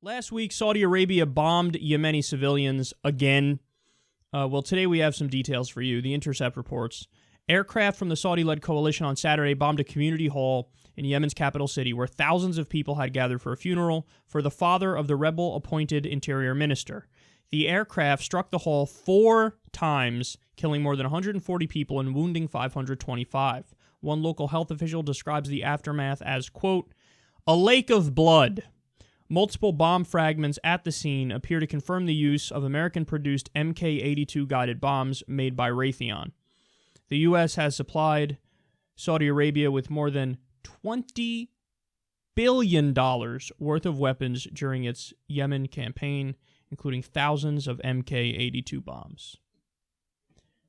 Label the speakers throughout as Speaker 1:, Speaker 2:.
Speaker 1: Last week, Saudi Arabia bombed Yemeni civilians again. Well, today we have some details for you. The Intercept reports. Aircraft from the Saudi-led coalition on Saturday bombed a community hall in Yemen's capital city where thousands of people had gathered for a funeral for the father of the rebel-appointed interior minister. The aircraft struck the hall 4 times, killing more than 140 people and wounding 525. One local health official describes the aftermath as, quote, a lake of blood. Multiple bomb fragments at the scene appear to confirm the use of American-produced Mk-82 guided bombs made by Raytheon. The U.S. has supplied Saudi Arabia with more than $20 billion worth of weapons during its Yemen campaign, including thousands of Mk-82 bombs.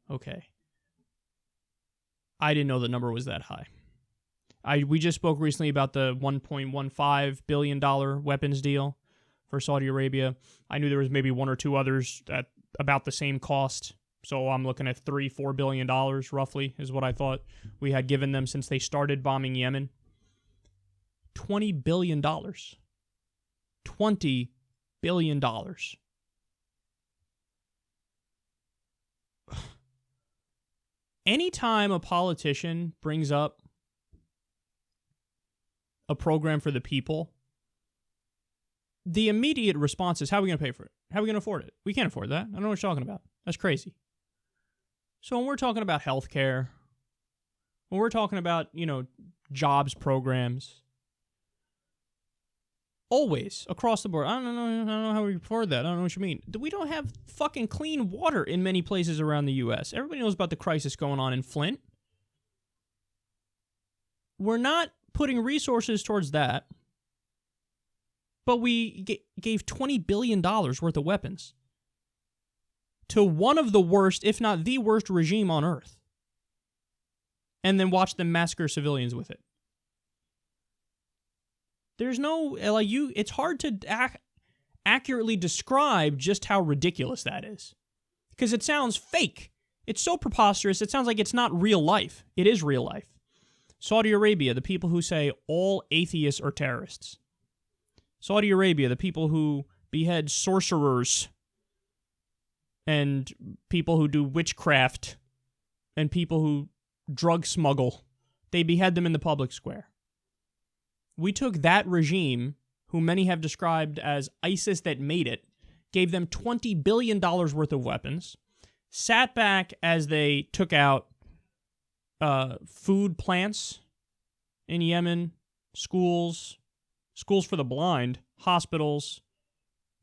Speaker 1: Okay. I didn't know the number was that high. We just spoke recently about the $1.15 billion weapons deal for Saudi Arabia. I knew there was maybe one or two others at about the same cost. So I'm looking at $3-4 billion roughly is what I thought we had given them since they started bombing Yemen. $20 billion. $20 billion. Anytime a politician brings up a program for the people, the immediate response is, how are we going to pay for it? How are we going to afford it? We can't afford that. I don't know what you're talking about. That's crazy. So when we're talking about healthcare, when we're talking about, jobs programs, always, across the board, I don't know how we afford that. I don't know what you mean. We don't have fucking clean water in many places around the U.S. Everybody knows about the crisis going on in Flint. We're not putting resources towards that, but we gave $20 billion worth of weapons to one of the worst, if not the worst regime on earth, and then watch them massacre civilians with it. There's no, it's hard to accurately describe just how ridiculous that is, because it sounds fake. It's so preposterous, it sounds like it's not real life. It is real life. Saudi Arabia, the people who say all atheists are terrorists. Saudi Arabia, the people who behead sorcerers and people who do witchcraft and people who drug smuggle. They behead them in the public square. We took that regime, who many have described as ISIS that made it, gave them $20 billion worth of weapons, sat back as they took out food plants in Yemen, schools for the blind, hospitals,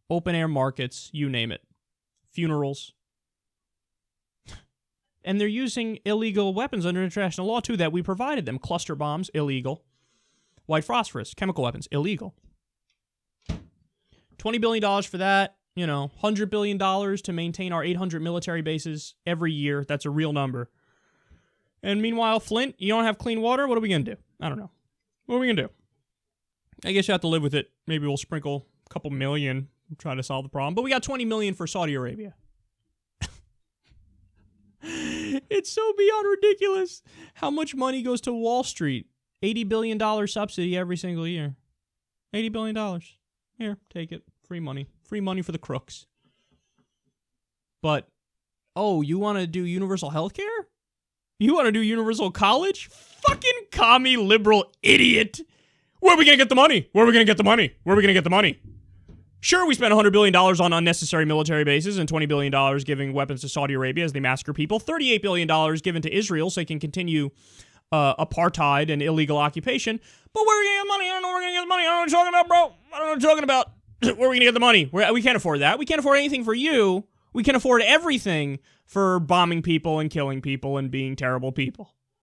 Speaker 1: open-air markets, you name it, funerals. And they're using illegal weapons under international law, too, that we provided them. Cluster bombs, illegal. White phosphorus, chemical weapons, illegal. $20 billion for that, $100 billion to maintain our 800 military bases every year. That's a real number. And meanwhile, Flint, you don't have clean water? What are we going to do? I don't know. What are we going to do? I guess you have to live with it. Maybe we'll sprinkle a couple million, try to solve the problem. But we got $20 million for Saudi Arabia. It's so beyond ridiculous how much money goes to Wall Street. $80 billion subsidy every single year. $80 billion. Here, take it. Free money. Free money for the crooks. But, you want to do universal health care? You want to do universal college? Fucking commie liberal idiot. Where are we going to get the money? Where are we going to get the money? Where are we going to get the money? Sure, we spent $100 billion on unnecessary military bases and $20 billion giving weapons to Saudi Arabia as they massacre people. $38 billion given to Israel so they can continue apartheid and illegal occupation. But where are we going to get money? I don't know where we're going to get the money. I don't know what you're talking about, bro. I don't know what you're talking about. Where are we going to get the money? We can't afford that. We can't afford anything for you. We can afford everything for bombing people and killing people and being terrible people.